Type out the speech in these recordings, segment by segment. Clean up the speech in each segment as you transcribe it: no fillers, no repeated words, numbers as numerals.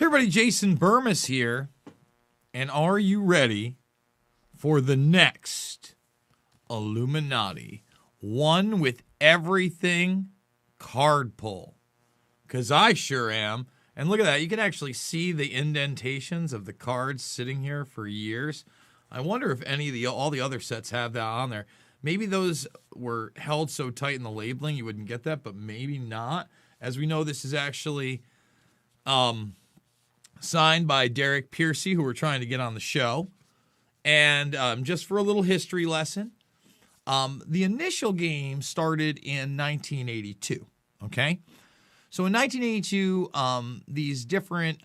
Everybody, Jason Burmis here, and are you ready for the next Illuminati one with everything card pull? Because I sure am. And look at that, you can actually see the indentations of the cards sitting here for years. I wonder if any of all the other sets have that on there. Maybe those were held so tight in the labeling you wouldn't get that, but maybe not. As we know, this is actually signed by Derek Piercy, who we're trying to get on the show. And just for a little history lesson, the initial game started in 1982, okay? So in 1982, these different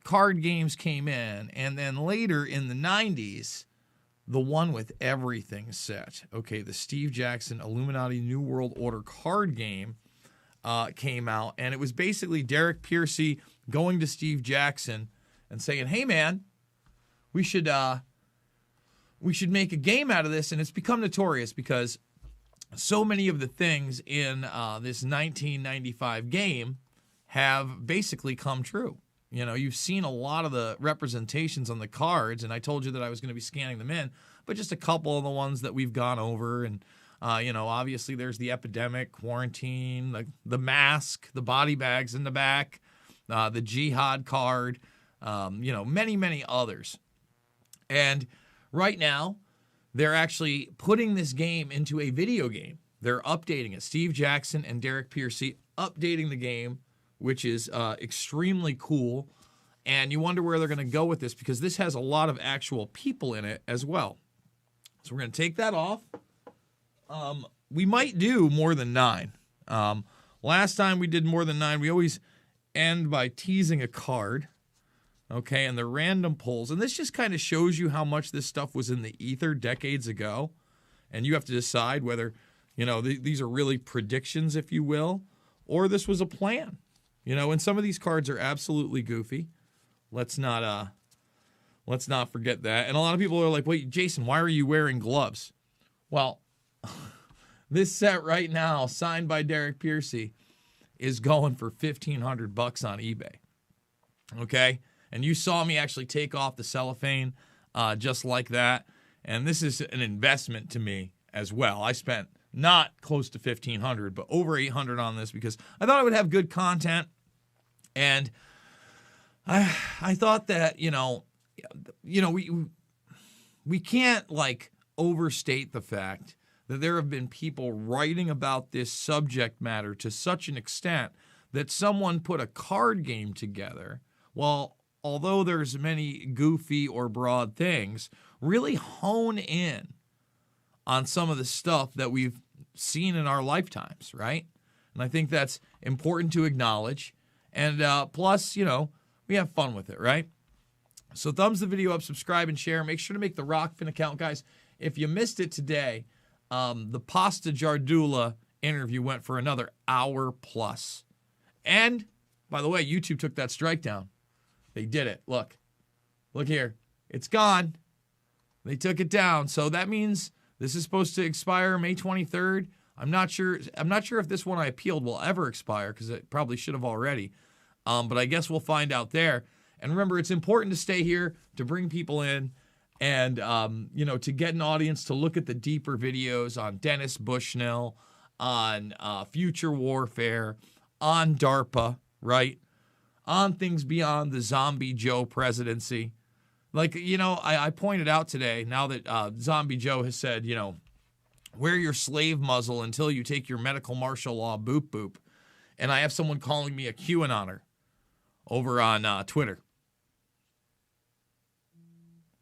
card games came in, and then later in the 90s, the one with everything set, okay, the Steve Jackson Illuminati New World Order card game came out, and it was basically Derek Piercy going to Steve Jackson and saying, "Hey man, we should make a game out of this." And it's become notorious because so many of the things in this 1995 game have basically come true. You know, you've seen a lot of the representations on the cards, and I told you that I was going to be scanning them in, but just a couple of the ones that we've gone over. And you know, obviously there's the epidemic, quarantine, the mask, the body bags in the back, the jihad card, you know, many, many others. And right now, they're actually putting this game into a video game. They're updating it. Steve Jackson and Derek Piercy updating the game, which is extremely cool. And you wonder where they're going to go with this, because this has a lot of actual people in it as well. So we're going to take that off. We might do more than 9. Last time we did more than 9, we always end by teasing a card. Okay, and the random pulls. And this just kind of shows you how much this stuff was in the ether decades ago. And you have to decide whether, you know, these are really predictions, if you will, or this was a plan. You know, and some of these cards are absolutely goofy. Let's not forget that. And a lot of people are like, "Wait, Jason, why are you wearing gloves?" Well, this set right now, signed by Derek Piercy, is going for $1,500 on eBay. Okay? And you saw me actually take off the cellophane just like that. And this is an investment to me as well. I spent not close to $1,500, but over $800 on this because I thought I would have good content. And I thought that, you know, we can't like overstate the fact that there have been people writing about this subject matter to such an extent that someone put a card game together. Well, although there's many goofy or broad things, really hone in on some of the stuff that we've seen in our lifetimes, right? And I think that's important to acknowledge. And plus, you know, we have fun with it, right? So thumbs the video up, subscribe, and share. Make sure to make the Rockfin account. Guys, if you missed it today, the Pasta Jardula interview went for another hour plus. And, by the way, YouTube took that strike down. They did it. Look here. It's gone. They took it down. So that means this is supposed to expire May 23rd. I'm not sure if this one I appealed will ever expire, because it probably should have already. But I guess we'll find out there. And remember, it's important to stay here, to bring people in, and you know, to get an audience to look at the deeper videos on Dennis Bushnell, on future warfare, on DARPA, right? On things beyond the Zombie Joe presidency. Like, you know, I pointed out today, now that Zombie Joe has said, you know, wear your slave muzzle until you take your medical martial law boop boop. And I have someone calling me a QAnoner over on Twitter.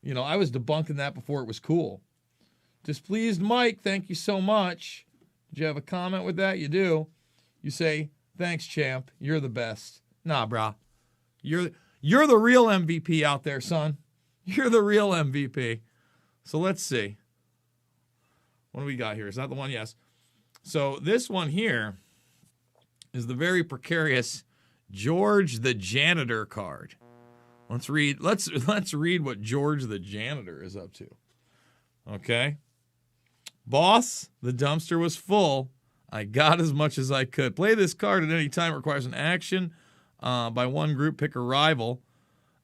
You know, I was debunking that before it was cool. Displeased Mike, thank you so much. Did you have a comment with that? You do. You say, "Thanks, champ. You're the best." Nah, brah. You're the real MVP out there, son. You're the real MVP. So let's see. What do we got here? Is that the one? Yes. So this one here is the very precarious George the Janitor card. Let's read what George the Janitor is up to. Okay. Boss, the dumpster was full. I got as much as I could. Play this card at any time. Requires an action by one group. Pick a rival.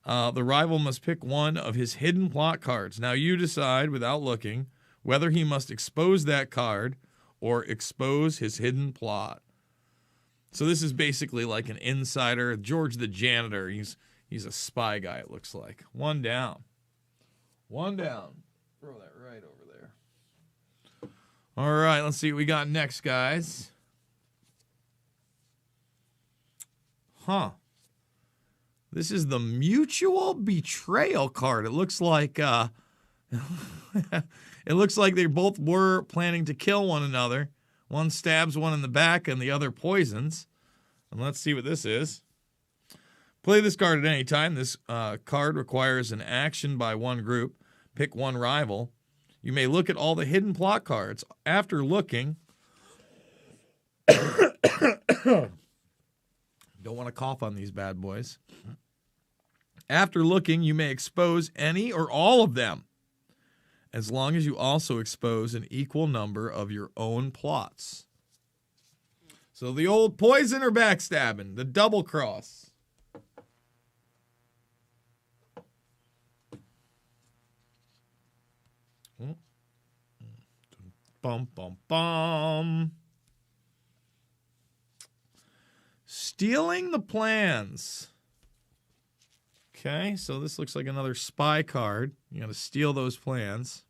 The rival must pick one of his hidden plot cards. Now you decide, without looking, whether he must expose that card or expose his hidden plot. So this is basically like an insider. George the Janitor, he's a spy guy, it looks like. One down. One down. Throw that right over there. All right, let's see what we got next, guys. Huh. This is the Mutual Betrayal card. It looks like it looks like they both were planning to kill one another. One stabs one in the back and the other poisons. And let's see what this is. Play this card at any time. This card requires an action by one group. Pick one rival. You may look at all the hidden plot cards. After looking... Don't want to cough on these bad boys. After looking, you may expose any or all of them, as long as you also expose an equal number of your own plots. So the old poison or backstabbing, the double cross. Bum, bum, bum. Stealing the plans. Okay, so this looks like another spy card. You got to steal those plans.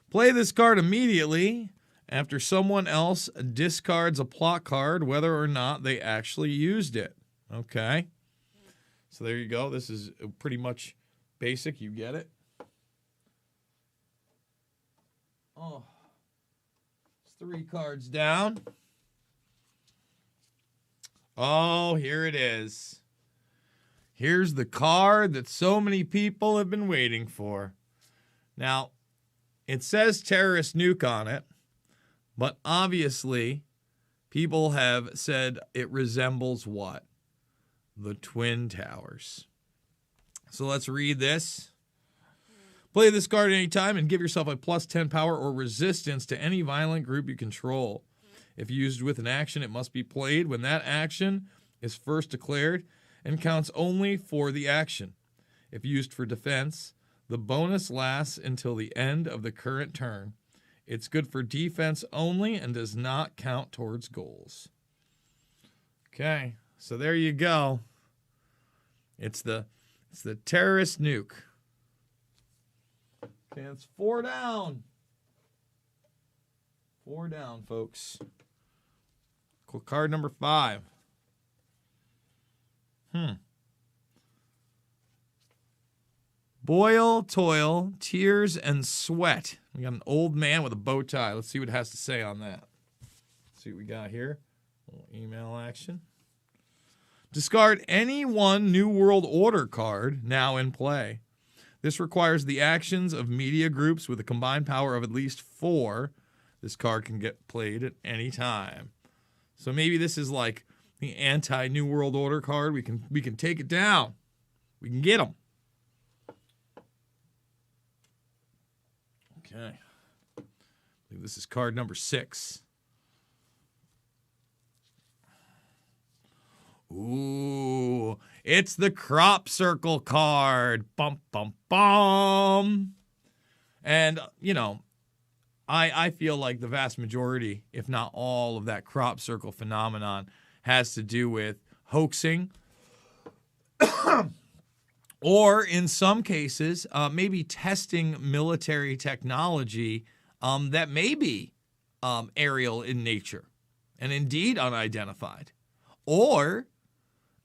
Play this card immediately after someone else discards a plot card, whether or not they actually used it. Okay, so there you go. This is pretty much basic. You get it. Oh, it's 3 cards down. Oh, here it is. Here's the card that so many people have been waiting for. Now, it says Terrorist Nuke on it, but obviously people have said it resembles what? The Twin Towers. So let's read this. Play this card at any time and give yourself a +10 power or resistance to any violent group you control. If used with an action, it must be played when that action is first declared and counts only for the action. If used for defense, the bonus lasts until the end of the current turn. It's good for defense only and does not count towards goals. Okay, so there you go. It's the Terrorist Nuke. Okay, it's 4 down. 4 down, folks. Cool. Card number 5. Boil, toil, tears, and sweat. We got an old man with a bow tie. Let's see what it has to say on that. Let's see what we got here. A little email action. Discard any one New World Order card now in play. This requires the actions of media groups with a combined power of at least 4. This card can get played at any time. So maybe this is like the anti-New World Order card. We can take it down. We can get them. Okay. I believe this is card number 6. Ooh, it's the crop circle card. Bum, bum, bum. And, you know, I feel like the vast majority, if not all, of that crop circle phenomenon has to do with hoaxing. Or, in some cases, maybe testing military technology that may be aerial in nature and indeed unidentified. Or...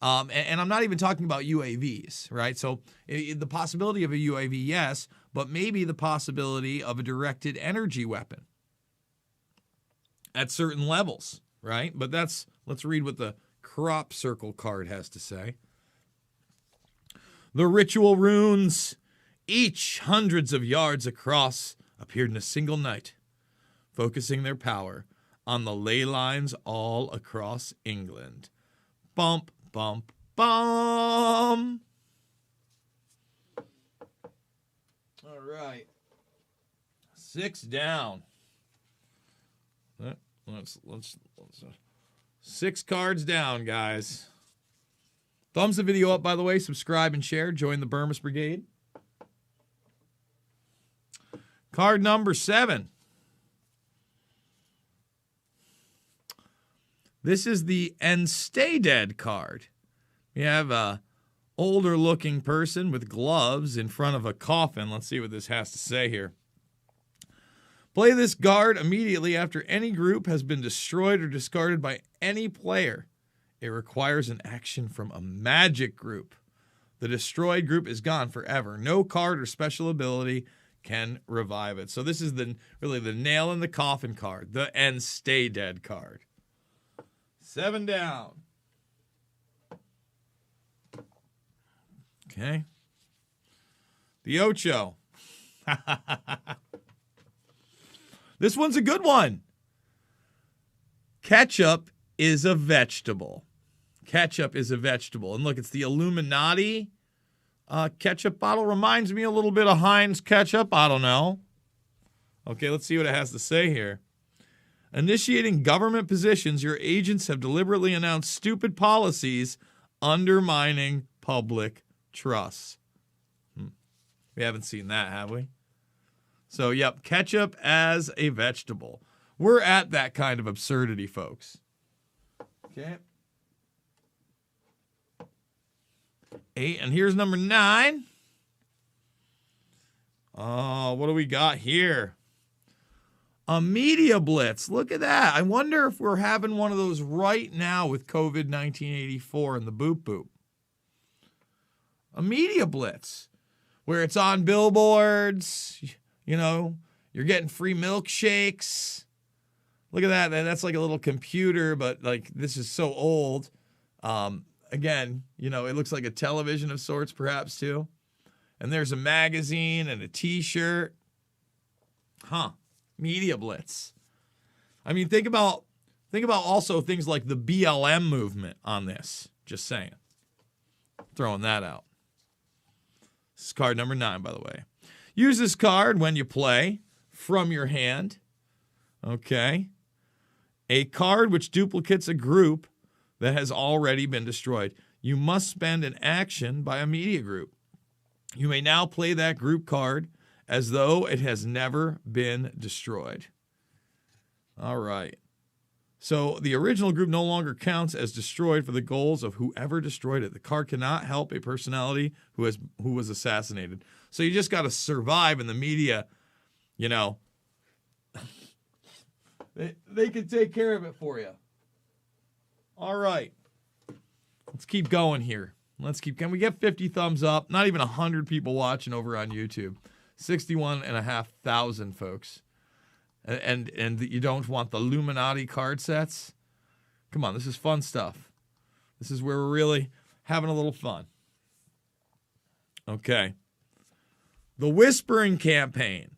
and I'm not even talking about UAVs, right? So the possibility of a UAV, yes, but maybe the possibility of a directed energy weapon at certain levels, right? But let's read what the crop circle card has to say. The ritual runes, each hundreds of yards across, appeared in a single night, focusing their power on the ley lines all across England. Bump. Bump, bum. All right. 6 down. Let's 6 cards down, guys. Thumbs the video up, by the way. Subscribe and share. Join the Burmis Brigade. Card number 7. This is the And Stay Dead card. We have a older looking person with gloves in front of a coffin. Let's see what this has to say here. Play this card immediately after any group has been destroyed or discarded by any player. It requires an action from a magic group. The destroyed group is gone forever. No card or special ability can revive it. So this is really the nail in the coffin card, the And Stay Dead card. 7 down. Okay. The Ocho. This one's a good one. Ketchup is a vegetable. Ketchup is a vegetable. And look, it's the Illuminati ketchup bottle. Reminds me a little bit of Heinz ketchup. I don't know. Okay, let's see what it has to say here. Initiating government positions, your agents have deliberately announced stupid policies undermining public trust. We haven't seen that, have we? So, yep, ketchup as a vegetable. We're at that kind of absurdity, folks. Okay. 8, and here's number 9. What do we got here? A media blitz. Look at that. I wonder if we're having one of those right now with COVID 1984 and the boop boop. A media blitz where it's on billboards. You know, you're getting free milkshakes. Look at that. That's like a little computer, but like this is so old. Again, you know, it looks like a television of sorts, perhaps too. And there's a magazine and a T-shirt. Media blitz. I mean, think about also things like the BLM movement on this. Just saying. Throwing that out. This is card number 9, by the way. Use this card when you play from your hand. Okay. A card which duplicates a group that has already been destroyed. You must spend an action by a media group. You may now play that group card as though it has never been destroyed. All right. So the original group no longer counts as destroyed for the goals of whoever destroyed it. The card cannot help a personality who was assassinated. So you just got to survive in the media, you know. They can take care of it for you. All right. Let's keep going here. Can we get 50 thumbs up? Not even 100 people watching over on YouTube. 61,500 folks. And you don't want the Illuminati card sets? Come on, this is fun stuff. This is where we're really having a little fun. Okay. The whispering campaign.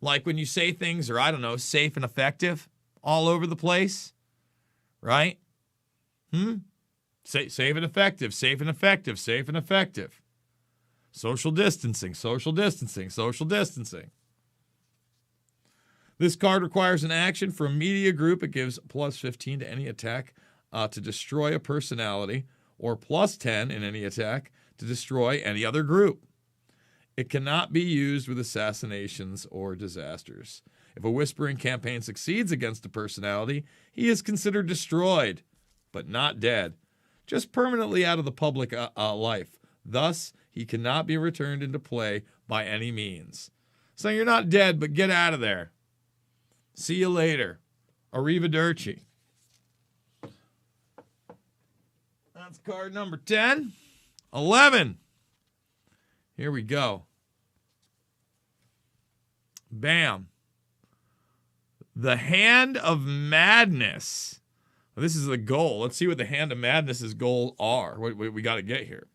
Like when you say things are, I don't know, safe and effective all over the place. Right? Safe and effective, safe and effective, safe and effective. Social distancing, social distancing, social distancing. This card requires an action from a media group. It gives plus 15 to any attack to destroy a personality, or plus 10 in any attack to destroy any other group. It cannot be used with assassinations or disasters. If a whispering campaign succeeds against a personality, he is considered destroyed, but not dead, just permanently out of the public life. Thus, he cannot be returned into play by any means. So you're not dead, but get out of there. See you later. Arrivederci. That's card number 10. 11. Here we go. Bam. The Hand of Madness. This is the goal. Let's see what the Hand of Madness's goals are. What we got to get here.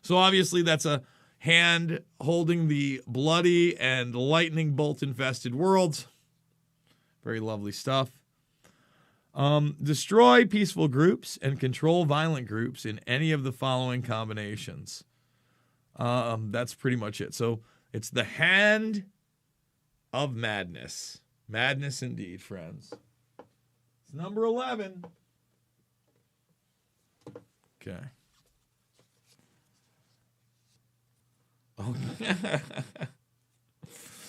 So obviously that's a hand holding the bloody and lightning bolt infested world. Very lovely stuff. Destroy peaceful groups and control violent groups in any of the following combinations. That's pretty much it. So it's the Hand of Madness. Madness indeed, friends. It's number 11. Okay. Oh.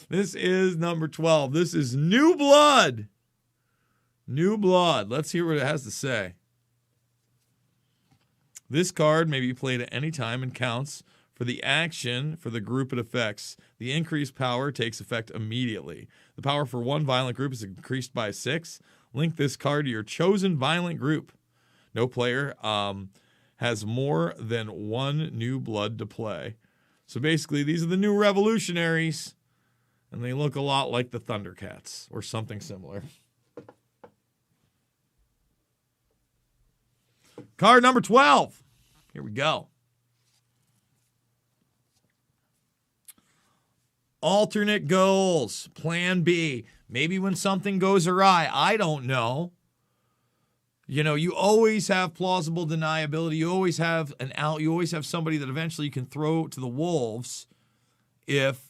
This is number 12. This is New Blood. New Blood. Let's hear what it has to say. This card may be played at any time and counts for the action for the group it affects. The increased power takes effect immediately. The power for one violent group is increased by 6. Link this card to your chosen violent group. No player has more than one New Blood to play. So basically, these are the new revolutionaries, and they look a lot like the Thundercats or something similar. Card number 12. Here we go. Alternate goals. Plan B. Maybe when something goes awry, I don't know. You know, you always have plausible deniability. You always have an out. You always have somebody that eventually you can throw to the wolves if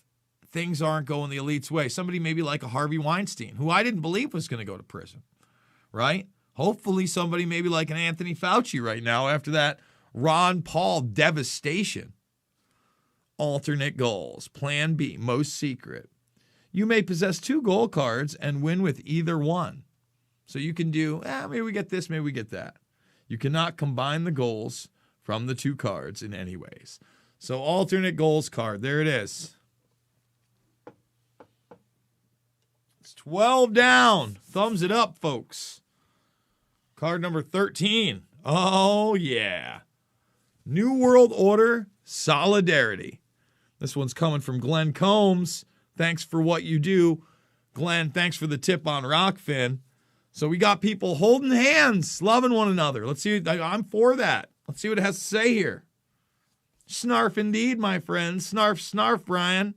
things aren't going the elite's way. Somebody maybe like a Harvey Weinstein, who I didn't believe was going to go to prison, right? Hopefully somebody maybe like an Anthony Fauci right now after that Ron Paul devastation. Alternate goals. Plan B, most secret. You may possess 2 goal cards and win with either one. So you can do, maybe we get this, maybe we get that. You cannot combine the goals from the 2 cards in any ways. So alternate goals card, there it is. It's 12 down. Thumbs it up, folks. Card number 13. Oh, yeah. New World Order Solidarity. This one's coming from Glenn Combs. Thanks for what you do. Glenn, thanks for the tip on Rockfin. So we got people holding hands, loving one another. Let's see. I'm for that. Let's see what it has to say here. Snarf indeed, my friends. Snarf, snarf, Brian.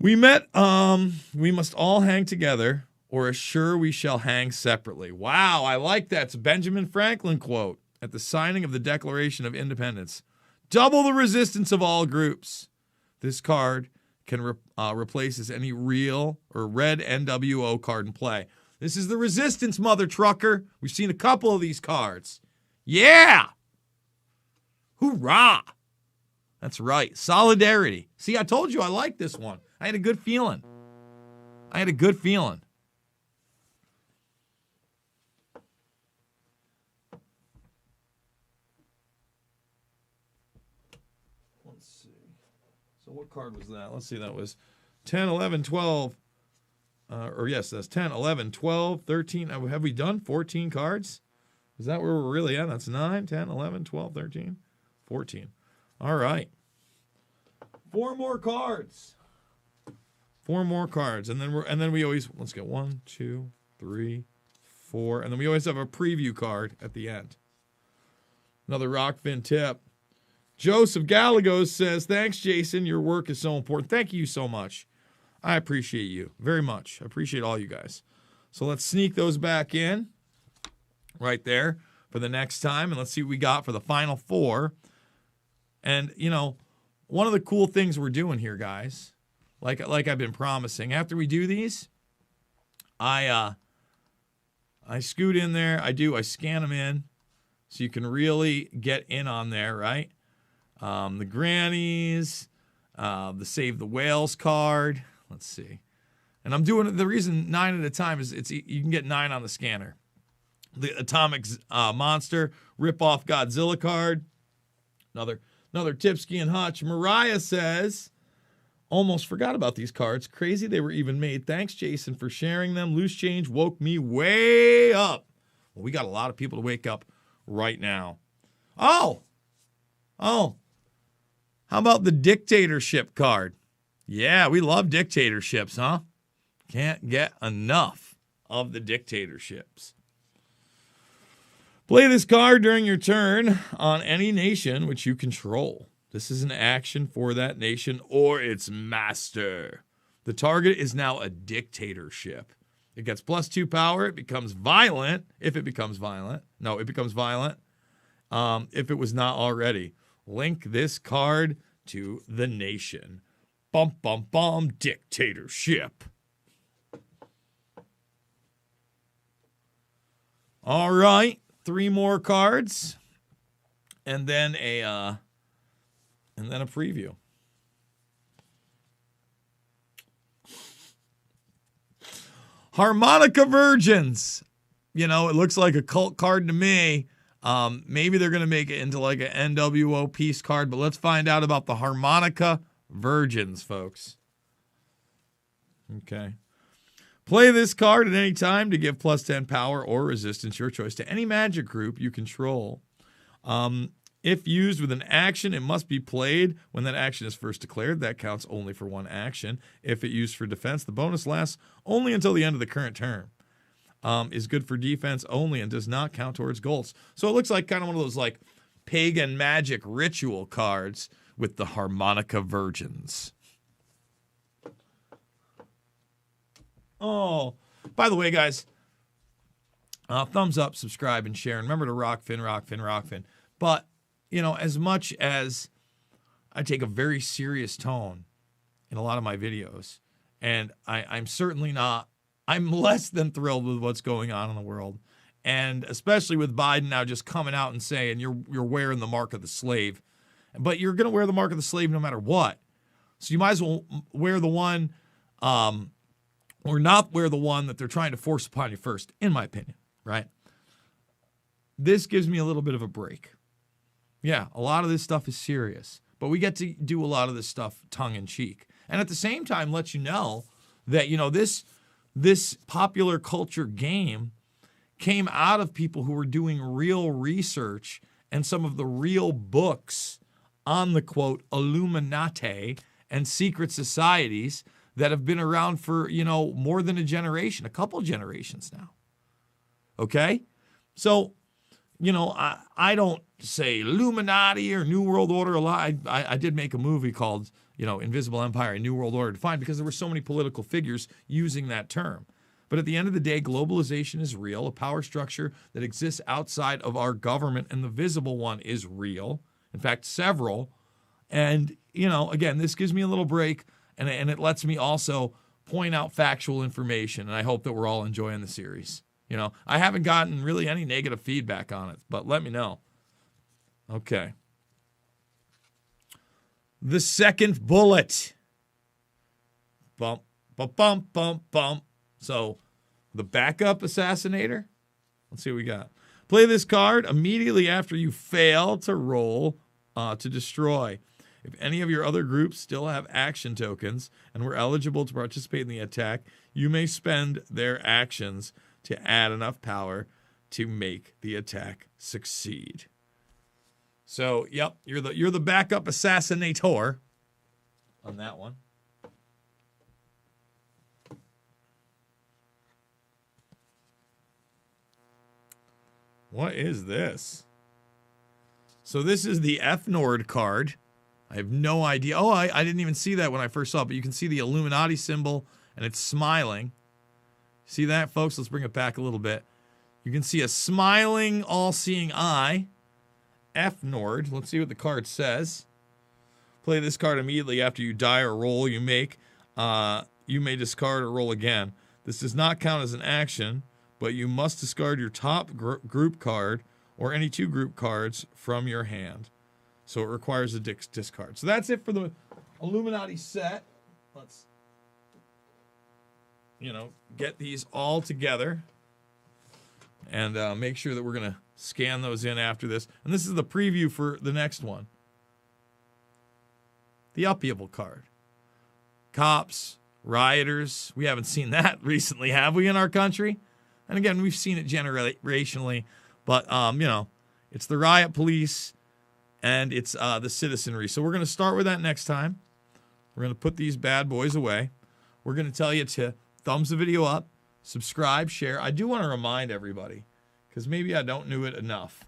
We must all hang together, or assure we shall hang separately. Wow, I like that. It's a Benjamin Franklin quote. At the signing of the Declaration of Independence, double the resistance of all groups. This card can replaces any real or red NWO card in play. This is the resistance, mother trucker. We've seen a couple of these cards. Yeah! Hoorah! That's right. Solidarity. See, I told you I liked this one. I had a good feeling. Let's see. So what card was that? Let's see. That was 10, 11, 12. Yes, that's 10, 11, 12, 13. Have we done 14 cards? Is that where we're really at? That's 9, 10, 11, 12, 13, 14. All right. 4 more cards. 4 more cards. And then we always, let's get 1, 2, 3, 4. And then we always have a preview card at the end. Another Rockfin tip. Joseph Gallegos says, thanks, Jason. Your work is so important. Thank you so much. I appreciate you very much. I appreciate all you guys. So let's sneak those back in right there for the next time. And let's see what we got for the final 4. And, you know, one of the cool things we're doing here, guys, like I've been promising, after we do these, I scoot in there. I scan them in so you can really get in on there, right? The grannies, the Save the Whales card. Let's see. And I'm doing the reason 9 at a time is you can get 9 on the scanner. The Atomic Monster rip-off Godzilla card. Another Tipsky and Hutch. Mariah says, almost forgot about these cards. Crazy they were even made. Thanks, Jason, for sharing them. Loose Change woke me way up. Well, we got a lot of people to wake up right now. Oh. How about the Dictatorship card? Yeah, we love dictatorships, huh? Can't get enough of the dictatorships. Play this card during your turn on any nation which you control. This is an action for that nation or its master. The target is now a dictatorship. It gets +2 power. It becomes violent if it becomes violent. No, it becomes violent if it was not already. Link this card to the nation. Bum, bum, bum, dictatorship. All right, 3 more cards. And then a And then a preview. Harmonica Virgins. You know, it looks like a cult card to me. Maybe they're going to make it into like an NWO piece card, but let's find out about the Harmonica Virgins, folks. Okay. Play this card at any time to give +10 power or resistance, your choice, to any magic group you control. If used with an action, it must be played when that action is first declared. That counts only for one action. If it used for defense, the bonus lasts only until the end of the current turn. Is good for defense only and does not count towards goals. So it looks like kind of one of those like pagan magic ritual cards with the Harmonica Virgins. Oh, by the way, guys, thumbs up, subscribe, and share. And remember to rock Finn, rock Finn, rock Finn. But, you know, as much as I take a very serious tone in a lot of my videos, and I'm certainly not, I'm less than thrilled with what's going on in the world. And especially with Biden now just coming out and saying you're wearing the mark of the slave. But you're going to wear the mark of the slave no matter what. So you might as well wear the one or not wear the one that they're trying to force upon you first, in my opinion, right? This gives me a little bit of a break. Yeah, a lot of this stuff is serious, but we get to do a lot of this stuff tongue-in-cheek. And at the same time, let you know that, you know, this popular culture game came out of people who were doing real research and some of the real books on the, quote, Illuminati and secret societies that have been around for, you know, more than a generation, a couple generations now. Okay? So, you know, I don't say Illuminati or New World Order a lot. I did make a movie called, you know, Invisible Empire and New World Order Defined because there were so many political figures using that term. But at the end of the day, globalization is real. A power structure that exists outside of our government and the visible one is real. In fact, several. And, you know, again, this gives me a little break. And it lets me also point out factual information, and I hope that we're all enjoying the series. You know, I haven't gotten really any negative feedback on it, but let me know. Okay. The second bullet. Bump, bump, bump, bump, bump. So, the Backup Assassinator. Let's see what we got. Play this card immediately after you fail to roll to destroy. If any of your other groups still have action tokens and were eligible to participate in the attack, you may spend their actions to add enough power to make the attack succeed. So, yep, you're the Backup Assassinator on that one. What is this? So this is the F-Nord card. I have no idea. Oh, I didn't even see that when I first saw it, but you can see the Illuminati symbol, and it's smiling. See that, folks? Let's bring it back a little bit. You can see a smiling, all-seeing eye. F-Nord. Let's see what the card says. Play this card immediately after you die or roll you make. You may discard or roll again. This does not count as an action, but you must discard your top group card or any 2 group cards from your hand. So it requires a discard. So that's it for the Illuminati set. Let's, you know, get these all together and make sure that we're going to scan those in after this. And this is the preview for the next one. The upheaval card. Cops, rioters. We haven't seen that recently, have we, in our country? And again, we've seen it generationally. But, you know, it's the riot police. And it's the citizenry. So we're going to start with that next time. We're going to put these bad boys away. We're going to tell you to thumbs the video up, subscribe, share. I do want to remind everybody, because maybe I don't know it enough,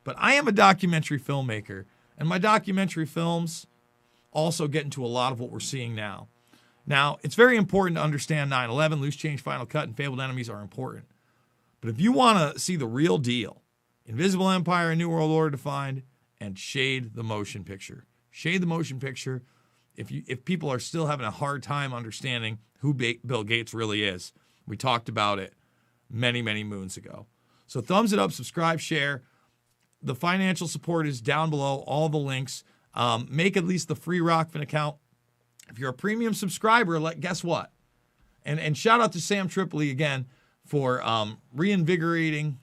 but I am a documentary filmmaker, and my documentary films also get into a lot of what we're seeing now. Now, it's very important to understand 9/11, Loose Change, Final Cut, and Fabled Enemies are important. But if you want to see the real deal, Invisible Empire and New World Order Defined, and Shade the Motion Picture. Shade the Motion Picture, if people are still having a hard time understanding who Bill Gates really is. We talked about it many, many moons ago. So thumbs it up, subscribe, share. The financial support is down below, all the links. Make at least the free Rockfin account. If you're a premium subscriber, guess what? And shout out to Sam Tripoli again for reinvigorating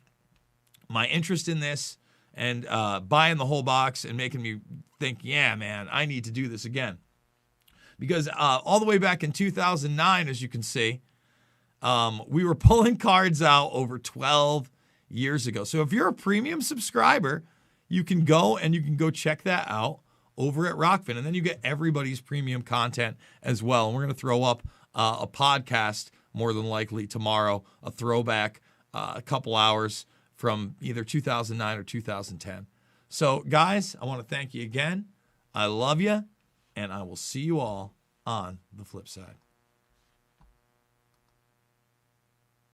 my interest in this and buying the whole box and making me think, yeah, man, I need to do this again. Because all the way back in 2009, as you can see, we were pulling cards out over 12 years ago. So if you're a premium subscriber, you can go check that out over at Rockfin. And then you get everybody's premium content as well. And we're going to throw up a podcast more than likely tomorrow, a throwback, a couple hours from either 2009 or 2010. So, guys, I want to thank you again. I love you, and I will see you all on the flip side.